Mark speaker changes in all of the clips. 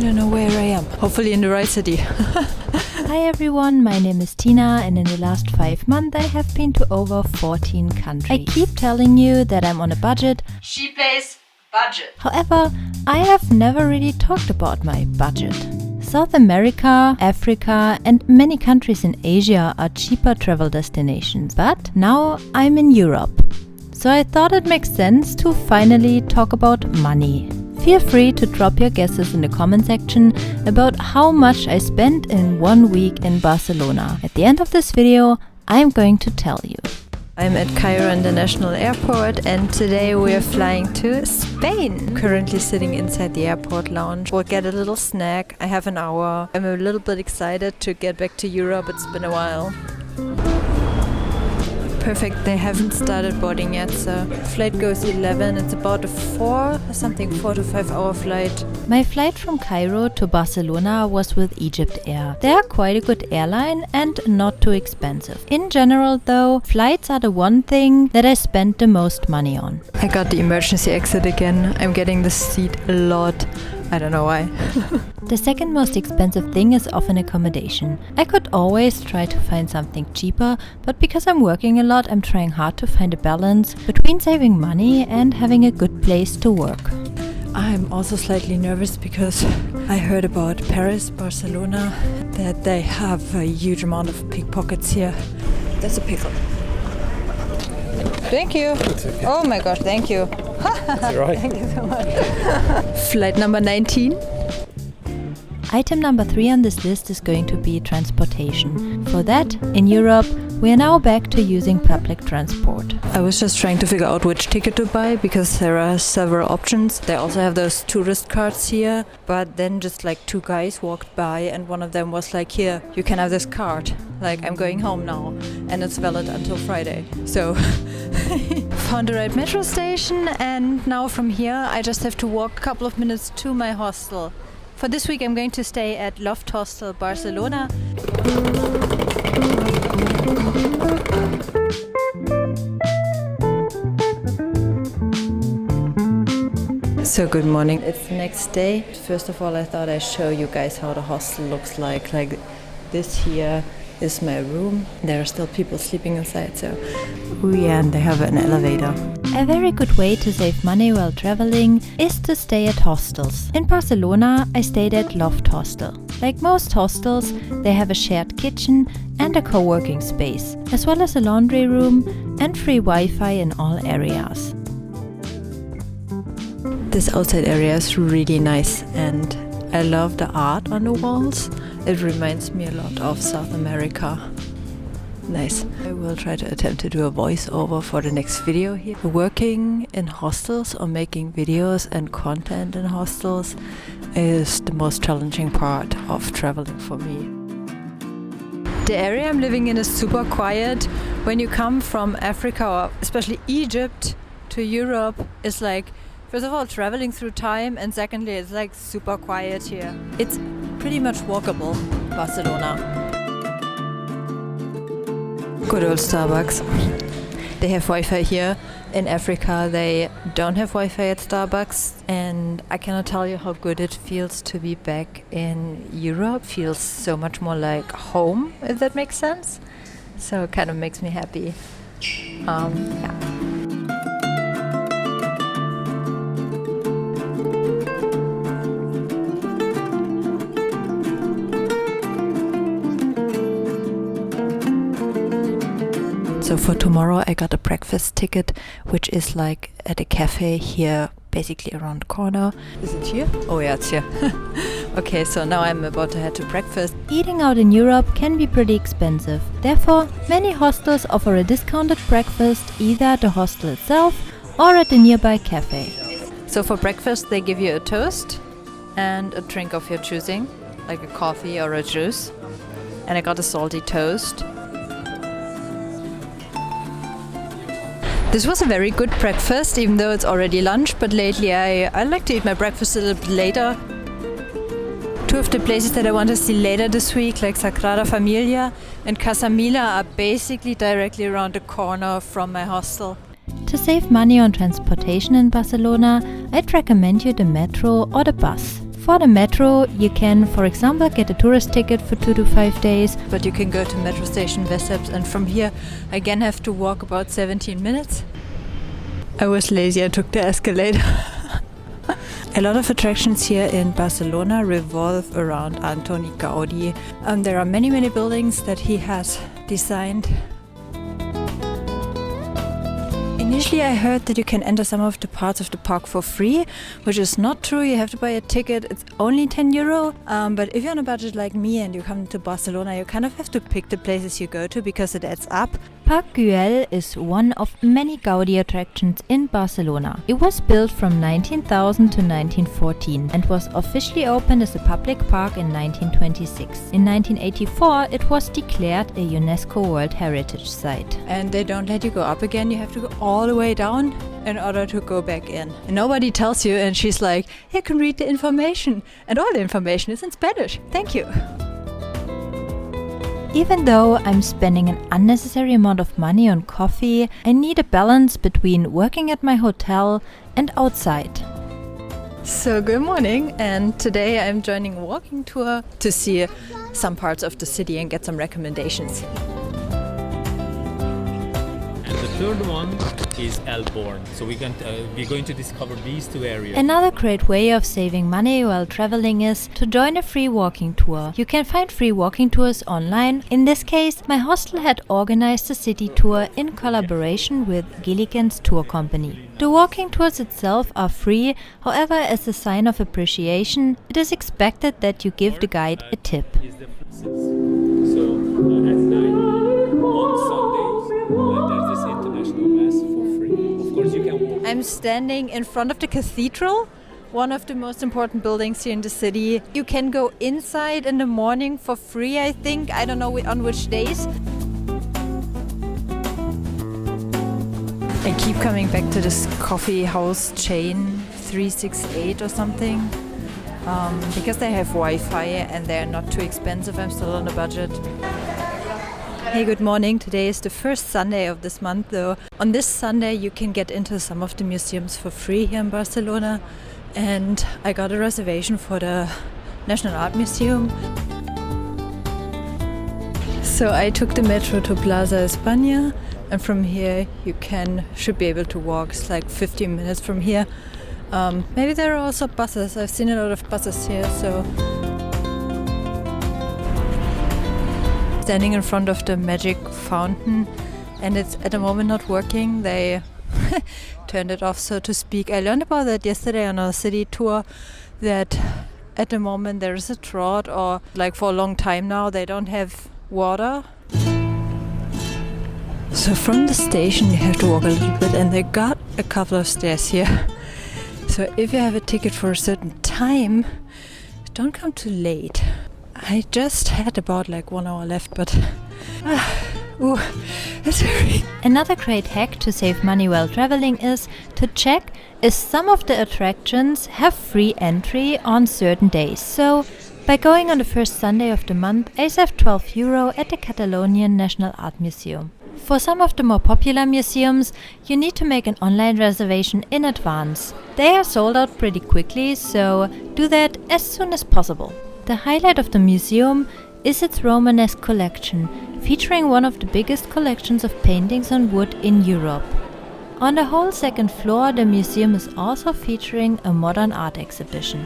Speaker 1: I don't know where I am. Hopefully in the right city.
Speaker 2: Hi everyone, my name is Tina and in the last 5 months I have been to over 14 countries. I keep telling you that I'm on a budget.
Speaker 1: She plays budget.
Speaker 2: However, I have never really talked about my budget. South America, Africa and many countries in Asia are cheaper travel destinations, but now I'm in Europe. So I thought it makes sense to finally talk about money. Feel free to drop your guesses in the comment section about how much I spent in 1 week in Barcelona. At the end of this video, I'm going to tell you.
Speaker 1: I'm at Cairo International Airport and today we are flying to Spain. Currently sitting inside the airport lounge. We'll get a little snack. I have an hour. I'm a little bit excited to get back to Europe. It's been a while. Perfect, they haven't started boarding yet, so flight goes 11. It's about a 4 to 5 hour flight.
Speaker 2: My flight from Cairo to Barcelona was with Egypt Air. They are quite a good airline and not too expensive. In general though, flights are the one thing that I spent the most money on.
Speaker 1: I got the emergency exit again. I'm getting the seat a lot. I don't know why.
Speaker 2: The second most expensive thing is often accommodation. I could always try to find something cheaper, but because I'm working a lot, I'm trying hard to find a balance between saving money and having a good place to work.
Speaker 1: I'm also slightly nervous because I heard about Paris, Barcelona, that they have a huge amount of pickpockets here. That's a pickle. Thank you.
Speaker 3: Okay.
Speaker 1: Oh my gosh, thank you.
Speaker 3: That's all right.
Speaker 1: Thank you so much. Flight number 19.
Speaker 2: Item number 3 on this list is going to be transportation. For that, in Europe, we are now back to using public transport.
Speaker 1: I was just trying to figure out which ticket to buy because there are several options. They also have those tourist cards here, but then just like 2 guys walked by and one of them was like, here, you can have this card. Like, I'm going home now and it's valid until Friday. So found the right metro station and now from here I just have to walk a couple of minutes to my hostel. For this week I'm going to stay at Loft Hostel, Barcelona. So good morning, it's the next day. First of all, I thought I'd show you guys how the hostel looks like. Like this here is my room. There are still people sleeping inside, so yeah, and they have an elevator.
Speaker 2: A very good way to save money while traveling is to stay at hostels. In Barcelona, I stayed at Loft Hostel. Like most hostels, they have a shared kitchen and a co-working space, as well as a laundry room and free Wi-Fi in all areas.
Speaker 1: This outside area is really nice and I love the art on the walls. It reminds me a lot of South America. Nice. I will try to attempt to do a voiceover for the next video here. Working in hostels or making videos and content in hostels is the most challenging part of traveling for me. The area I'm living in is super quiet. When you come from Africa or especially Egypt to Europe, it's like, first of all, traveling through time, and secondly, it's like super quiet here. It's pretty much walkable, Barcelona. Good old Starbucks. They have Wi-Fi here. In Africa, they don't have Wi-Fi at Starbucks, and I cannot tell you how good it feels to be back in Europe. Feels so much more like home, if that makes sense. So it kind of makes me happy. Yeah. So for tomorrow I got a breakfast ticket, which is like at a cafe here, basically around the corner. Is it here? Oh yeah, it's here. Okay, so now I'm about to head to breakfast.
Speaker 2: Eating out in Europe can be pretty expensive. Therefore, many hostels offer a discounted breakfast either at the hostel itself or at a nearby cafe.
Speaker 1: So for breakfast they give you a toast and a drink of your choosing, like a coffee or a juice. And I got a salty toast. This was a very good breakfast, even though it's already lunch, but lately I like to eat my breakfast a little bit later. 2 of the places that I want to see later this week, like Sagrada Familia and Casa Battlo, are basically directly around the corner from my hostel.
Speaker 2: To save money on transportation in Barcelona, I'd recommend you the metro or the bus. For the metro, you can, for example, get a tourist ticket for 2 to 5 days.
Speaker 1: But you can go to metro station Wesseps, and from here I again have to walk about 17 minutes. I was lazy, I took the escalator. A lot of attractions here in Barcelona revolve around Antoni Gaudi. There are many buildings that he has designed. Initially I heard that you can enter some of the parts of the park for free, which is not true. You have to buy a ticket. It's only €10. But if you're on a budget like me and you come to Barcelona, you kind of have to pick the places you go to because it adds up.
Speaker 2: Park Güell is one of many Gaudi attractions in Barcelona. It was built from 19,000 to 1914 and was officially opened as a public park in 1926. In 1984 it was declared a UNESCO World Heritage Site.
Speaker 1: And they don't let you go up again, you have to go all the way down in order to go back in. And nobody tells you, and she's like, you can read the information. And all the information is in Spanish. Thank you.
Speaker 2: Even though I'm spending an unnecessary amount of money on coffee, I need a balance between working at my hotel and outside.
Speaker 1: So good morning, and today I'm joining a walking tour to see some parts of the city and get some recommendations.
Speaker 3: And the third one is Elborn. So we're going to discover these two areas.
Speaker 2: Another great way of saving money while traveling is to join a free walking tour. You can find free walking tours online. In this case, my hostel had organized a city tour in collaboration with Gilligan's tour company. The walking tours itself are free, however, as a sign of appreciation, it is expected that you give the guide a tip.
Speaker 3: So at night, on Sundays, there's this international mass for free. Of course, you can walk.
Speaker 1: I'm standing in front of the cathedral, one of the most important buildings here in the city. You can go inside in the morning for free, I think. I don't know on which days. I keep coming back to this coffee house chain, 368 or something. Because they have Wi-Fi and they're not too expensive, I'm still on a budget. Hey, good morning. Today is the first Sunday of this month though. On this Sunday you can get into some of the museums for free here in Barcelona, and I got a reservation for the National Art Museum. So I took the metro to Plaza España, and from here you should be able to walk. It's like 15 minutes from here. Maybe there are also buses. I've seen a lot of buses here, so standing in front of the magic fountain, and it's at the moment not working. They turned it off, so to speak. I learned about that yesterday on a city tour, that at the moment there is a drought, or like for a long time now they don't have water. So from the station you have to walk a little bit, and they got a couple of stairs here. So if you have a ticket for a certain time, don't come too late. I just had about like 1 hour left, but that's very...
Speaker 2: Another great hack to save money while traveling is to check if some of the attractions have free entry on certain days. So by going on the first Sunday of the month, I saved €12 at the Catalonian National Art Museum. For some of the more popular museums, you need to make an online reservation in advance. They are sold out pretty quickly, so do that as soon as possible. The highlight of the museum is its Romanesque collection, featuring one of the biggest collections of paintings on wood in Europe. On the whole second floor, the museum is also featuring a modern art exhibition.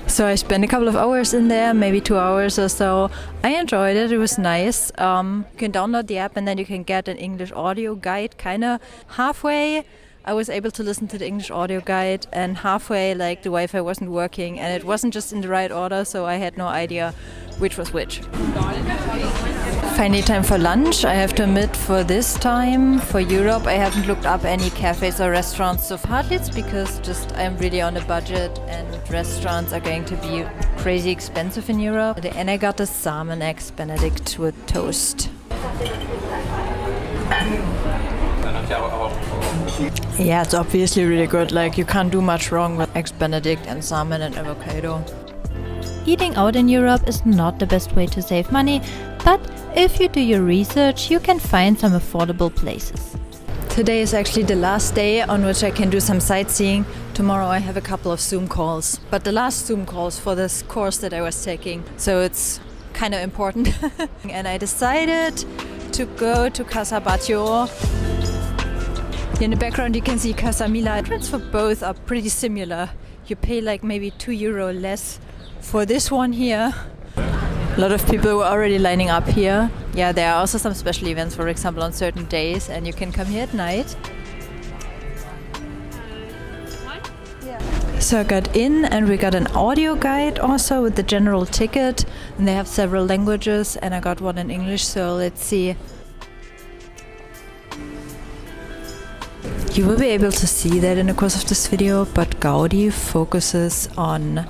Speaker 1: So I spent a couple of hours in there, maybe 2 hours or so. I enjoyed it, it was nice. You can download the app and then you can get an English audio guide. Kinda halfway I was able to listen to the English audio guide, and halfway like the Wi-Fi wasn't working and it wasn't just in the right order, so I had no idea which was which. Finally time for lunch. I have to admit, for this time, for Europe, I haven't looked up any cafes or restaurants so far. It's because I'm really on a budget and restaurants are going to be crazy expensive in Europe. And I got a salmon eggs Benedict with toast. Yeah, it's obviously really good. Like, you can't do much wrong with eggs Benedict and salmon and avocado.
Speaker 2: Eating out in Europe is not the best way to save money, but if you do your research, you can find some affordable places.
Speaker 1: Today is actually the last day on which I can do some sightseeing. Tomorrow I have a couple of Zoom calls, but the last Zoom calls for this course that I was taking, so it's kind of important. And I decided to go to Casa Battlo. Here in the background you can see Casa Mila. Entrance for both are pretty similar. You pay like maybe €2 less for this one here. A lot of people were already lining up here. Yeah, there are also some special events, for example, on certain days, and you can come here at night. So I got in and we got an audio guide also with the general ticket, and they have several languages, and I got one in English, so let's see. You will be able to see that in the course of this video, but Gaudi focused on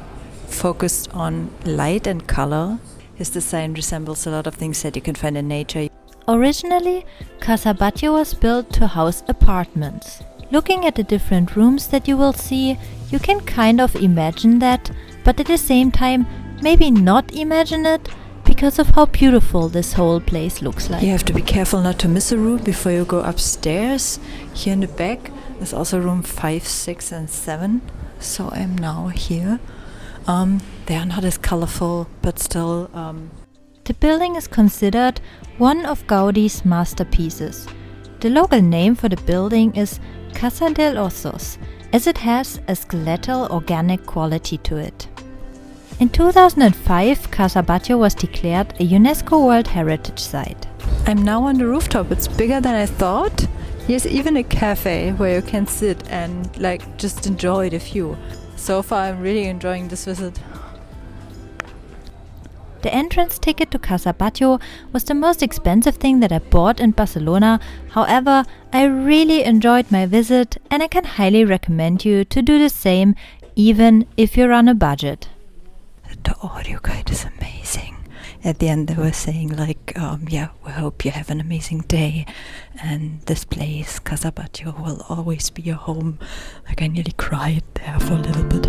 Speaker 1: light and color. His design resembles a lot of things that you can find in nature.
Speaker 2: Originally, Casa Battlo was built to house apartments. Looking at the different rooms that you will see, you can kind of imagine that, but at the same time, maybe not imagine it because of how beautiful this whole place looks like.
Speaker 1: You have to be careful not to miss a room before you go upstairs. Here in the back is also room 5, 6 and 7. So I'm now here. They are not as colorful, but still...
Speaker 2: The building is considered one of Gaudi's masterpieces. The local name for the building is Casa del Ossos, as it has a skeletal organic quality to it. In 2005, Casa Battlo was declared a UNESCO World Heritage Site.
Speaker 1: I'm now on the rooftop. It's bigger than I thought. Here's even a cafe where you can sit and just enjoy the view. So far I'm really enjoying this visit.
Speaker 2: The entrance ticket to Casa Battlo was the most expensive thing that I bought in Barcelona. However, I really enjoyed my visit and I can highly recommend you to do the same, even if you're on a budget.
Speaker 1: The audio guide is amazing. At the end they were saying we hope you have an amazing day, and this place, Casa Battlo, will always be your home. I nearly cried there for a little bit.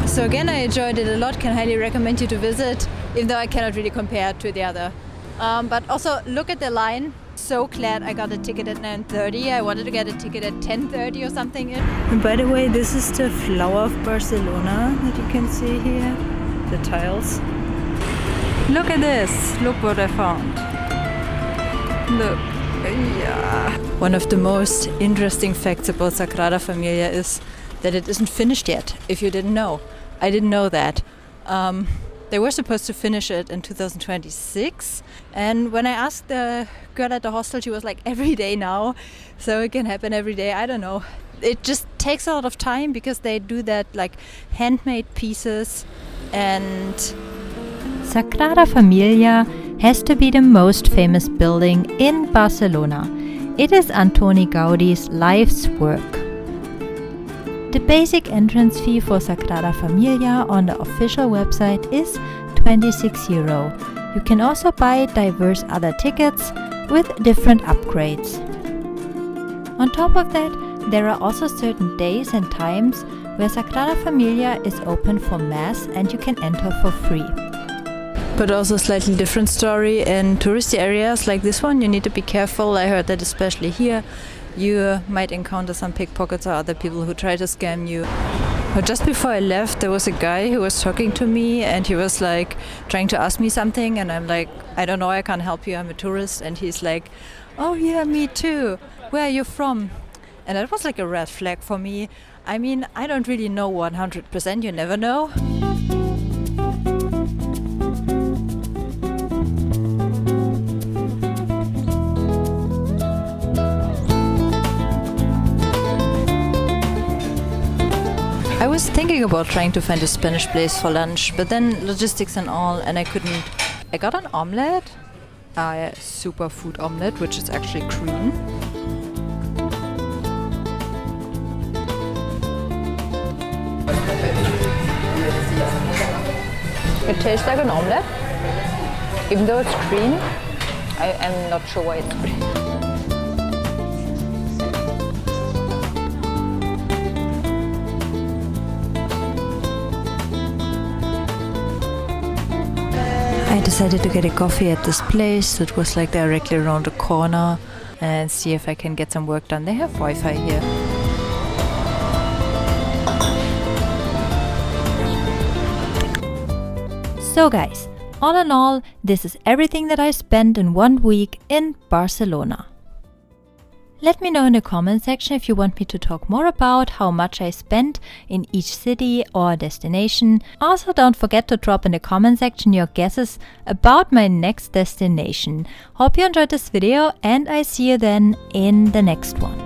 Speaker 1: So again, I enjoyed it a lot, can highly recommend you to visit, even though I cannot really compare it to the other. But also look at the line. So glad I got a ticket at 9:30. I wanted to get a ticket at 10:30 or something. And by the way, this is the flower of Barcelona that you can see here. The tiles. Look at this. Look what I found. Look. Yeah. One of the most interesting facts about Sagrada Familia is that it isn't finished yet, if you didn't know. I didn't know that. They were supposed to finish it in 2026, and when I asked the girl at the hostel, she was like, every day now, so it can happen every day. I don't know. It just takes a lot of time because they do that handmade pieces. And
Speaker 2: Sagrada Familia has to be the most famous building in Barcelona. It is Antoni Gaudi's life's work. The basic entrance fee for Sagrada Familia on the official website is €26. You can also buy diverse other tickets with different upgrades. On top of that, there are also certain days and times where Sagrada Familia is open for mass and you can enter for free.
Speaker 1: But also a slightly different story. In touristy areas like this one, you need to be careful. I heard that especially here, you might encounter some pickpockets or other people who try to scam you. But just before I left, there was a guy who was talking to me, and he was trying to ask me something, and I'm like, I don't know, I can't help you, I'm a tourist. And he's like, oh yeah, me too, where are you from? And that was a red flag for me. I mean, I don't really know 100%, you never know. I was thinking about trying to find a Spanish place for lunch, but then logistics and all, and I couldn't. I got an omelette, a superfood omelette, which is actually cream. It tastes like an omelette, even though it's green. I am not sure why it's green. I decided to get a coffee at this place that was like directly around the corner and see if I can get some work done. They have Wi-Fi here.
Speaker 2: So guys, all in all, this is everything that I spent in 1 week in Barcelona. Let me know in the comment section if you want me to talk more about how much I spent in each city or destination. Also, don't forget to drop in the comment section your guesses about my next destination. Hope you enjoyed this video and I see you then in the next one.